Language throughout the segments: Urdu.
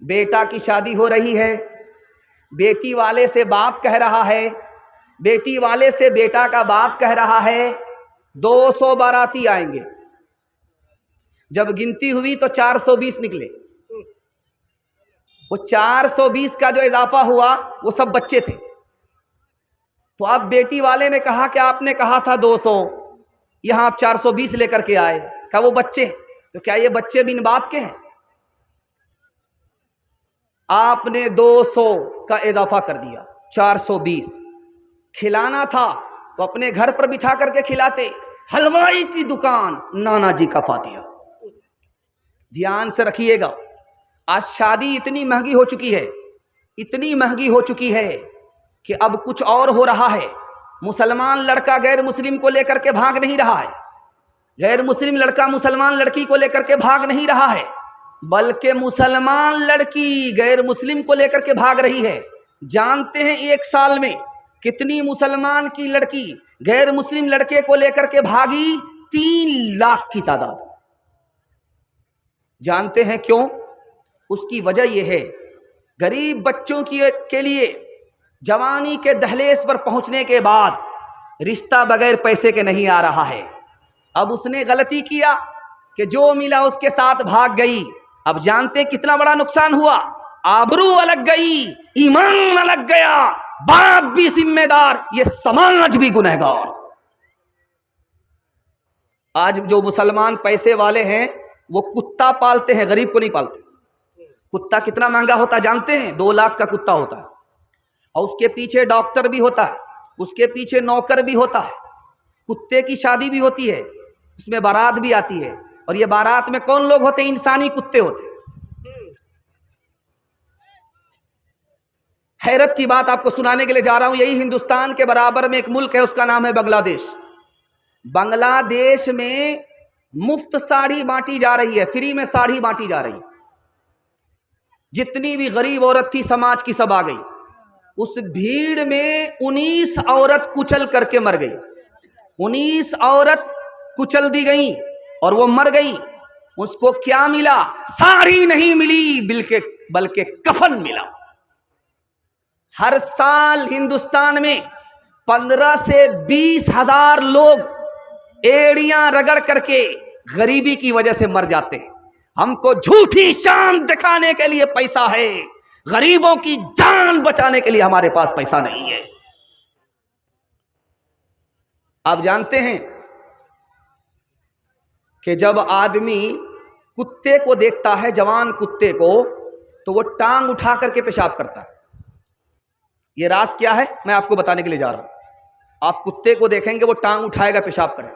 بیٹا کی شادی ہو رہی ہے، بیٹی والے سے باپ کہہ رہا ہے، بیٹی والے سے بیٹا کا باپ کہہ رہا ہے 200 باراتی آئیں گے۔ جب گنتی ہوئی تو 420 نکلے۔ وہ 420 کا جو اضافہ ہوا وہ سب بچے تھے۔ تو اب بیٹی والے نے کہا کہ آپ نے کہا تھا 200، یہاں آپ 420 لے کر کے آئے، کہا وہ بچے، تو کیا یہ بچے بن باپ کے ہیں؟ آپ نے 200 کا اضافہ کر دیا، 420۔ کھلانا تھا تو اپنے گھر پر بٹھا کر کے کھلاتے، حلوائی کی دکان، نانا جی کا فاتحہ۔ دھیان سے رکھیے گا، آج شادی اتنی مہنگی ہو چکی ہے، اتنی مہنگی ہو چکی ہے کہ اب کچھ اور ہو رہا ہے۔ مسلمان لڑکا غیر مسلم کو لے کر کے بھاگ نہیں رہا ہے، غیر مسلم لڑکا مسلمان لڑکی کو لے کر کے بھاگ نہیں رہا ہے، بلکہ مسلمان لڑکی غیر مسلم کو لے کر کے بھاگ رہی ہے۔ جانتے ہیں ایک سال میں کتنی مسلمان کی لڑکی غیر مسلم لڑکے کو لے کر کے بھاگی؟ 3 لاکھ کی تعداد۔ جانتے ہیں کیوں؟ اس کی وجہ یہ ہے، غریب بچوں کے لیے جوانی کے دہلیز پر پہنچنے کے بعد رشتہ بغیر پیسے کے نہیں آ رہا ہے۔ اب اس نے غلطی کیا کہ جو ملا اس کے ساتھ بھاگ گئی۔ اب جانتے کتنا بڑا نقصان ہوا؟ آبرو الگ گئی، ایمان الگ گیا، باپ بھی ذمہ دار، یہ سماج بھی گنہگار۔ آج جو مسلمان پیسے والے ہیں وہ کتا پالتے ہیں، غریب کو نہیں پالتے۔ کتا کتنا مہنگا ہوتا جانتے ہیں؟ 2 لاکھ کا کتا ہوتا ہے، اور اس کے پیچھے ڈاکٹر بھی ہوتا ہے، اس کے پیچھے نوکر بھی ہوتا ہے۔ کتے کی شادی بھی ہوتی ہے، اس میں بارات بھی آتی ہے، اور یہ بارات میں کون لوگ ہوتے ہیں؟ انسانی کتے ہوتے ہیں۔ حیرت کی بات آپ کو سنانے کے لیے جا رہا ہوں، یہی ہندوستان کے برابر میں ایک ملک ہے، اس کا نام ہے بنگلہ دیش۔ بنگلہ دیش میں مفت ساڑھی بانٹی جا رہی ہے، فری میں ساڑھی بانٹی جا رہی ہے۔ جتنی بھی غریب عورت تھی سماج کی سب آ گئی۔ اس بھیڑ میں 19 عورت کچل کر کے مر گئی، 19 عورت کچل دی گئی اور وہ مر گئی۔ اس کو کیا ملا؟ ساڑھی نہیں ملی، بلکہ کفن ملا۔ ہر سال ہندوستان میں 15 سے 20 ہزار لوگ ایڑیاں رگڑ کر کے غریبی کی وجہ سے مر جاتے ہیں۔ ہم کو جھوٹی شان دکھانے کے لیے پیسہ ہے، غریبوں کی جان بچانے کے لیے ہمارے پاس پیسہ نہیں ہے۔ آپ جانتے ہیں کہ جب آدمی کتے کو دیکھتا ہے، جوان کتے کو، تو وہ ٹانگ اٹھا کر کے پیشاب کرتا ہے۔ یہ راز کیا ہے میں آپ کو بتانے کے لیے جا رہا ہوں۔ آپ کتے کو دیکھیں گے وہ ٹانگ اٹھائے گا، پیشاب کرے۔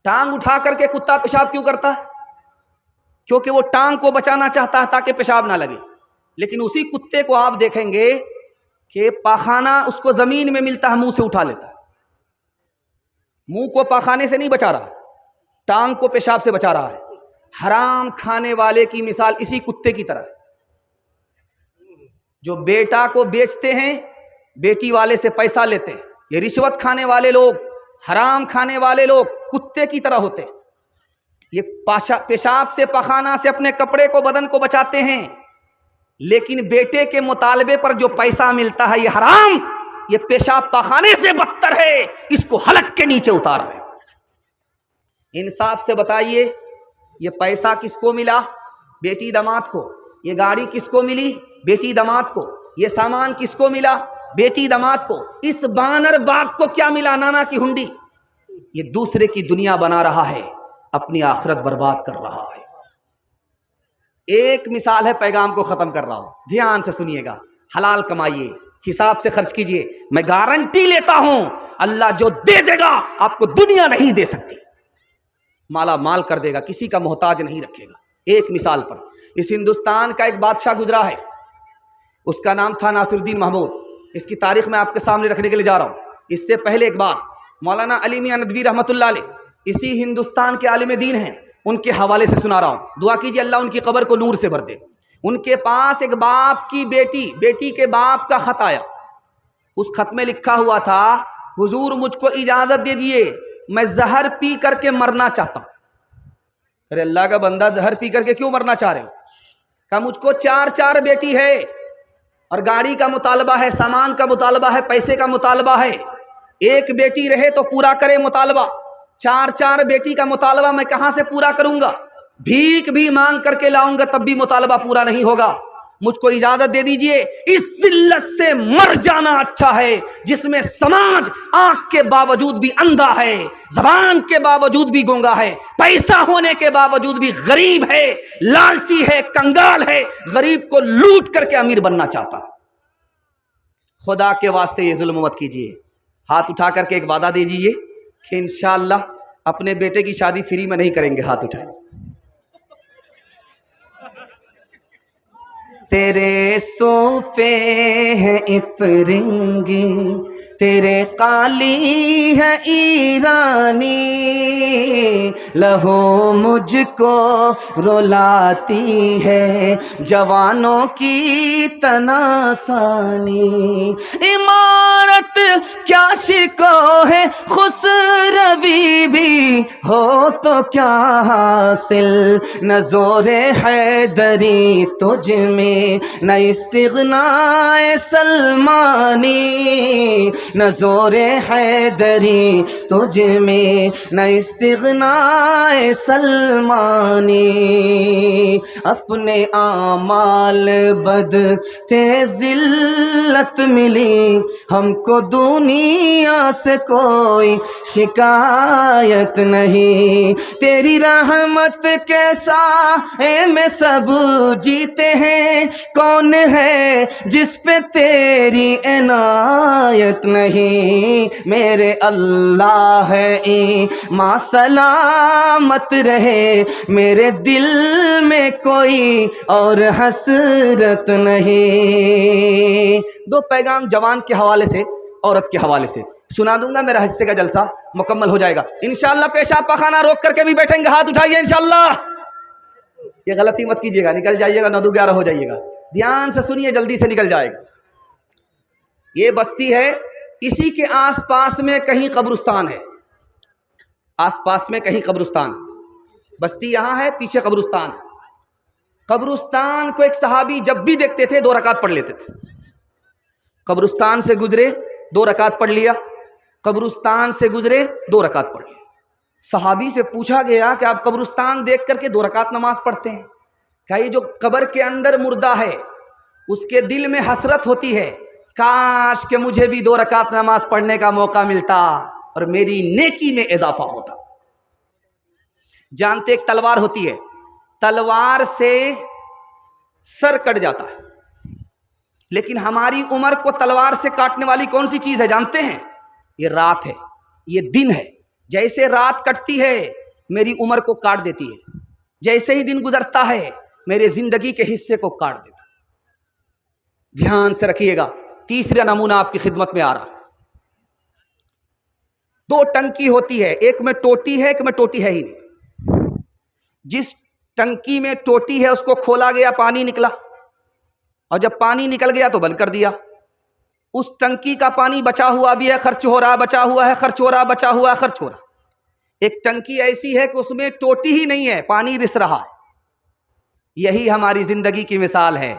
ٹانگ اٹھا کر کے کتا پیشاب کیوں کرتا ہے؟ کیونکہ وہ ٹانگ کو بچانا چاہتا ہے تاکہ پیشاب نہ لگے۔ لیکن اسی کتے کو آپ دیکھیں گے کہ پاخانہ اس کو زمین میں ملتا ہے، منہ سے اٹھا لیتا ہے۔ منہ کو پاخانے سے نہیں بچا رہا، ٹانگ کو پیشاب سے بچا رہا ہے۔ حرام کھانے والے کی مثال اسی کتے کی طرح ہے، جو بیٹا کو بیچتے ہیں، بیٹی والے سے پیسہ لیتے ہیں۔ یہ رشوت کھانے والے لوگ، حرام کھانے والے لوگ کتے کی طرح ہوتے ہیں۔ یہ پیشاب سے پخانہ سے اپنے کپڑے کو، بدن کو بچاتے ہیں، لیکن بیٹے کے مطالبے پر جو پیسہ ملتا ہے یہ حرام، یہ پیشاب پخانے سے بدتر ہے، اس کو حلق کے نیچے اتار رہے ہیں۔ انصاف سے بتائیے، یہ پیسہ کس کو ملا؟ بیٹی داماد کو۔ یہ گاڑی کس کو ملی؟ بیٹی داماد کو۔ یہ سامان کس کو ملا؟ بیٹی داماد کو۔ اس بانر باپ کو کیا ملا؟ نانا کی ہنڈی۔ یہ دوسرے کی دنیا بنا رہا ہے، اپنی آخرت برباد کر رہا ہے۔ ایک مثال ہے، پیغام کو ختم کر رہا ہوں، دھیان سے سنیے گا۔ حلال کمائیے، حساب سے خرچ کیجئے۔ میں گارنٹی لیتا ہوں اللہ جو دے دے گا آپ کو دنیا نہیں دے سکتی، مالا مال کر دے گا، کسی کا محتاج نہیں رکھے گا۔ ایک مثال پر، اس ہندوستان کا ایک بادشاہ گزرا ہے، اس کا نام تھا ناصر الدین محمود۔ اس کی تاریخ میں آپ کے سامنے رکھنے کے لیے جا رہا ہوں۔ اس سے پہلے ایک بات، مولانا علی میاں ندوی رحمۃ اللہ علیہ اسی ہندوستان کے عالم دین ہیں، ان کے حوالے سے سنا رہا ہوں، دعا کیجیے اللہ ان کی قبر کو نور سے بھر دے۔ ان کے پاس ایک باپ کی بیٹی کے باپ کا خط آیا۔ اس خط میں لکھا ہوا تھا، حضور مجھ کو اجازت دے دیے، میں زہر پی کر کے مرنا چاہتا ہوں۔ ارے اللہ کا بندہ، زہر پی کر کے کیوں مرنا چاہ رہے ہو؟ کہ مجھ کو 4 بیٹی ہے اور گاڑی کا مطالبہ ہے، سامان کا مطالبہ ہے، پیسے کا مطالبہ ہے، ایک بیٹی رہے تو پورا کرے مطالبہ، 4 بیٹی کا مطالبہ میں کہاں سے پورا کروں گا؟ بھیک بھی مانگ کر کے لاؤں گا تب بھی مطالبہ پورا نہیں ہوگا۔ مجھ کو اجازت دے دیجئے، اس ذلت سے مر جانا اچھا ہے جس میں سماج آنکھ کے باوجود بھی اندھا ہے، زبان کے باوجود بھی گونگا ہے، پیسہ ہونے کے باوجود بھی غریب ہے، لالچی ہے، کنگال ہے، غریب کو لوٹ کر کے امیر بننا چاہتا۔ خدا کے واسطے یہ ظلم مت کیجئے۔ ہاتھ اٹھا کر کے ایک وعدہ دے دیجئے کہ انشاءاللہ اپنے بیٹے کی شادی فری میں نہیں کریں گے۔ ہاتھ اٹھائیں۔ تیرے صوفے ہیں افرنگی، تیرے قالی ہے ایرانی، لہو مجھ کو رلاتی ہے جوانوں کی تناسانی، عمارت کیا شکو ہے خسروی بھی ہو تو کیا حاصل، نہ زور حیدری تجھ میں نہ استغنائے سلمانی، نہ زور حیدری تجھ میں نہ استغنائے سلمانی، اپنے اعمال بد تھے ذلت ملی، ہم کو دنیا سے کوئی شکایت نہیں، تیری رحمت کے سائے میں سب جیتے ہیں، کون ہے جس پہ تیری عنایت نہیں، میرے اللہ ہے ماں سلامت رہے، میرے دل میں کوئی اور حسرت نہیں۔ 2 پیغام جوان کے حوالے سے، عورت کے حوالے سے سنا دوں گا، میرا حصے کا جلسہ مکمل ہو جائے گا انشاءاللہ۔ پیشاب پاخانہ روک کر کے بھی بیٹھیں گے، ہاتھ اٹھائیے انشاءاللہ۔ یہ غلطی مت کیجیے گا، نکل جائیے گا 9-11 ہو جائیے گا، دھیان سے سنیے، جلدی سے نکل جائے گا۔ یہ بستی ہے، اسی کے آس پاس میں کہیں قبرستان ہے، آس پاس میں کہیں قبرستان، بستی یہاں ہے، پیچھے قبرستان ہے۔ قبرستان کو ایک صحابی جب بھی دیکھتے تھے 2 رکعت پڑھ لیتے تھے۔ قبرستان سے گزرے 2 رکعت پڑھ لیا، قبرستان سے گزرے 2 رکعت پڑھ لیا۔ صحابی سے پوچھا گیا کہ آپ قبرستان دیکھ کر کے 2 رکعت نماز پڑھتے ہیں، کہ یہ جو قبر کے اندر مردہ ہے اس کے دل میں حسرت ہوتی ہے، کاش کہ مجھے بھی 2 رکعت نماز پڑھنے کا موقع ملتا اور میری نیکی میں اضافہ ہوتا۔ جانتے ایک تلوار ہوتی ہے، تلوار سے سر کٹ جاتا ہے، لیکن ہماری عمر کو تلوار سے کاٹنے والی کون سی چیز ہے جانتے ہیں؟ یہ رات ہے، یہ دن ہے۔ جیسے رات کٹتی ہے میری عمر کو کاٹ دیتی ہے، جیسے ہی دن گزرتا ہے میرے زندگی کے حصے کو کاٹ دیتا ہے۔ دھیان سے رکھیے گا۔ تیسرا نمونہ آپ کی خدمت میں آ رہا۔ 2 ٹنکی ہوتی ہے، ایک میں ٹوٹی ہے، ایک میں ٹوٹی ہے ہی نہیں۔ جس ٹنکی میں ٹوٹی ہے اس کو کھولا گیا، پانی نکلا، اور جب پانی نکل گیا تو بند کر دیا۔ اس ٹنکی کا پانی بچا ہوا بھی ہے، خرچ ہو رہا، بچا ہوا ہے، خرچ ہو رہا، بچا ہوا ہے، خرچ ہو رہا۔ ایک ٹنکی ایسی ہے کہ اس میں ٹوٹی ہی نہیں ہے، پانی رس رہا ہے۔ یہی ہماری زندگی کی مثال ہے،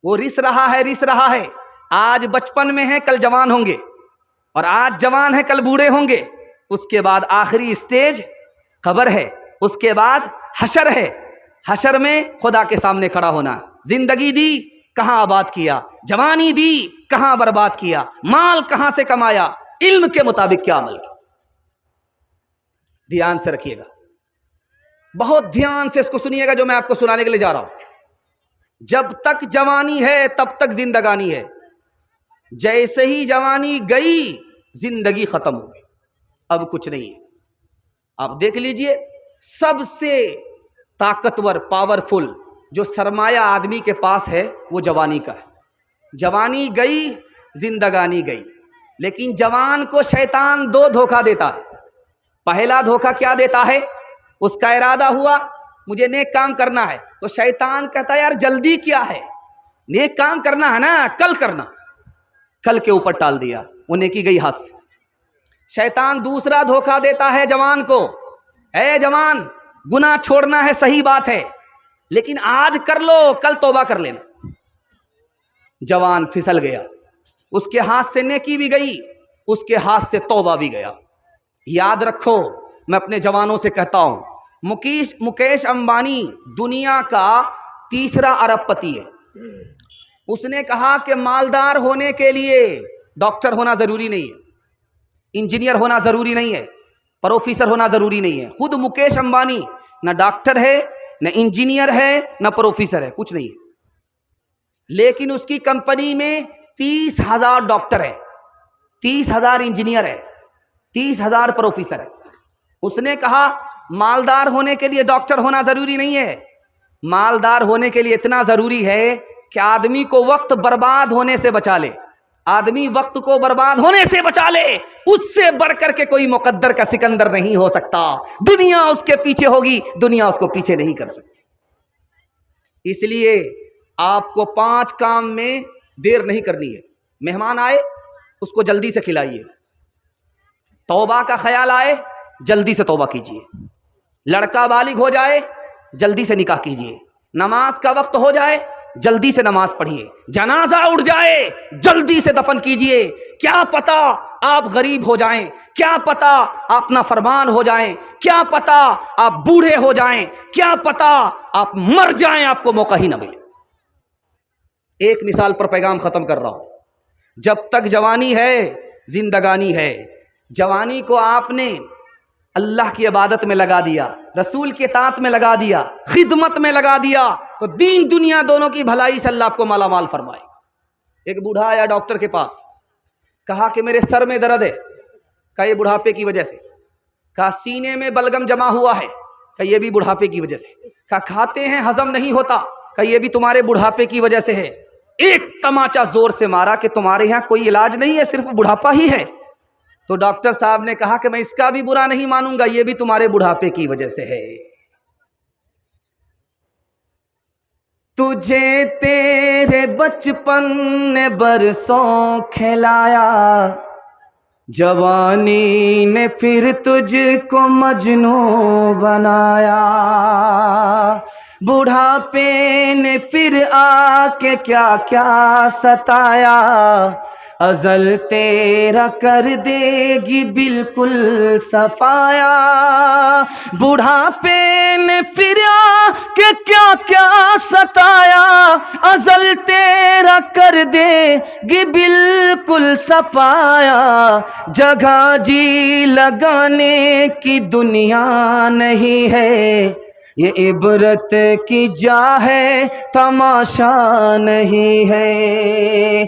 وہ رس رہا ہے، رس رہا ہے۔ آج بچپن میں ہے، کل جوان ہوں گے، اور آج جوان ہے، کل بوڑھے ہوں گے۔ اس کے بعد آخری سٹیج قبر ہے، اس کے بعد حشر ہے۔ حشر میں خدا کے سامنے کھڑا ہونا۔ زندگی دی کہاں آباد کیا، جوانی دی کہاں برباد کیا، مال کہاں سے کمایا، علم کے مطابق کیا عمل کیا۔ دھیان سے رکھیے گا، بہت دھیان سے اس کو سنیے گا جو میں آپ کو سنانے کے لیے جا رہا ہوں۔ جب تک جوانی ہے تب تک زندگانی ہے، جیسے ہی جوانی گئی زندگی ختم ہو گئی، اب کچھ نہیں ہے۔ آپ دیکھ لیجئے، سب سے طاقتور، پاورفل جو سرمایہ آدمی کے پاس ہے وہ جوانی کا ہے۔ جوانی گئی زندگانی گئی، لیکن جوان کو شیطان 2 دھوکہ دیتا ہے۔ پہلا دھوکہ کیا دیتا ہے؟ اس کا ارادہ ہوا مجھے نیک کام کرنا ہے تو شیطان کہتا ہے یار جلدی کیا ہے، نیک کام کرنا ہے نا، کل کرنا، کل کے اوپر ٹال دیا، وہ نیکی گئی ہاتھ سے۔ شیطان دوسرا دھوکہ دیتا ہے جوان کو، اے جوان گناہ چھوڑنا ہے صحیح بات ہے، لیکن آج کر لو کل توبہ کر لینا۔ جوان پھسل گیا، اس کے ہاتھ سے نیکی بھی گئی، اس کے ہاتھ سے توبہ بھی گیا۔ یاد رکھو، میں اپنے جوانوں سے کہتا ہوں، مکیش امبانی دنیا کا تیسرا ارب پتی ہے۔ اس نے کہا کہ مالدار ہونے کے لیے ڈاکٹر ہونا ضروری نہیں ہے، انجینئر ہونا ضروری نہیں ہے، پروفیسر ہونا ضروری نہیں ہے۔ خود مکیش امبانی نہ ڈاکٹر ہے، نہ انجینئر ہے، نہ پروفیسر ہے، کچھ نہیں ہے، لیکن اس کی کمپنی میں 30,000 ڈاکٹر ہے، 30,000 انجینئر ہے، 30,000 پروفیسر ہے۔ اس نے کہا مالدار ہونے کے لیے ڈاکٹر ہونا ضروری نہیں ہے، مالدار ہونے کے لیے اتنا ضروری ہے کہ آدمی کو وقت برباد ہونے سے بچا لے، آدمی وقت کو برباد ہونے سے بچا لے، اس سے بڑھ کر کے کوئی مقدر کا سکندر نہیں ہو سکتا۔ دنیا اس کے پیچھے ہوگی، دنیا اس کو پیچھے نہیں کر سکتی۔ اس لیے آپ کو 5 کام میں دیر نہیں کرنی ہے۔ مہمان آئے اس کو جلدی سے کھلائیے، توبہ کا خیال آئے جلدی سے توبہ کیجیے، لڑکا بالغ ہو جائے جلدی سے نکاح کیجیے، نماز کا وقت ہو جائے جلدی سے نماز پڑھیے، جنازہ اٹھ جائے جلدی سے دفن کیجیے۔ کیا پتا آپ غریب ہو جائیں، کیا پتا آپ نافرمان ہو جائیں، کیا پتا آپ بوڑھے ہو جائیں، کیا پتا آپ مر جائیں، آپ کو موقع ہی نہ ملے۔ ایک مثال پر پیغام ختم کر رہا ہوں، جب تک جوانی ہے زندگانی ہے۔ جوانی کو آپ نے اللہ کی عبادت میں لگا دیا، رسول کے اطاعت میں لگا دیا، خدمت میں لگا دیا، تو دین دنیا دونوں کی بھلائی سے اللہ آپ کو مالا مال فرمائے۔ ایک بوڑھا آیا ڈاکٹر کے پاس، کہا کہ میرے سر میں درد ہے، کہا یہ بڑھاپے کی وجہ سے، کہا سینے میں بلغم جمع ہوا ہے، کہا یہ بھی بڑھاپے کی وجہ سے، کہا کھاتے ہیں ہضم نہیں ہوتا، کہا یہ بھی تمہارے بڑھاپے کی وجہ سے ہے۔ ایک تماچا زور سے مارا کہ تمہارے یہاں کوئی علاج نہیں ہے، صرف بڑھاپا ہی ہے۔ تو ڈاکٹر صاحب نے کہا کہ میں اس کا بھی برا نہیں مانوں گا، یہ بھی تمہارے بڑھاپے کی وجہ سے ہے۔ تجھے تیرے بچپن نے برسوں کھلایا، جوانی نے پھر تجھ کو مجنوں بنایا، بڑھاپے نے پھر آ کے کیا کیا ستایا، ازل تیرا کر دے گی بالکل صفایا، بڑھاپے نے پھر آ کے کیا کیا ستایا، ازل تیرا کر دے گی بالکل صفایا، جگہ جی لگانے کی دنیا نہیں ہے، یہ عبرت کی جا ہے تماشا نہیں ہے۔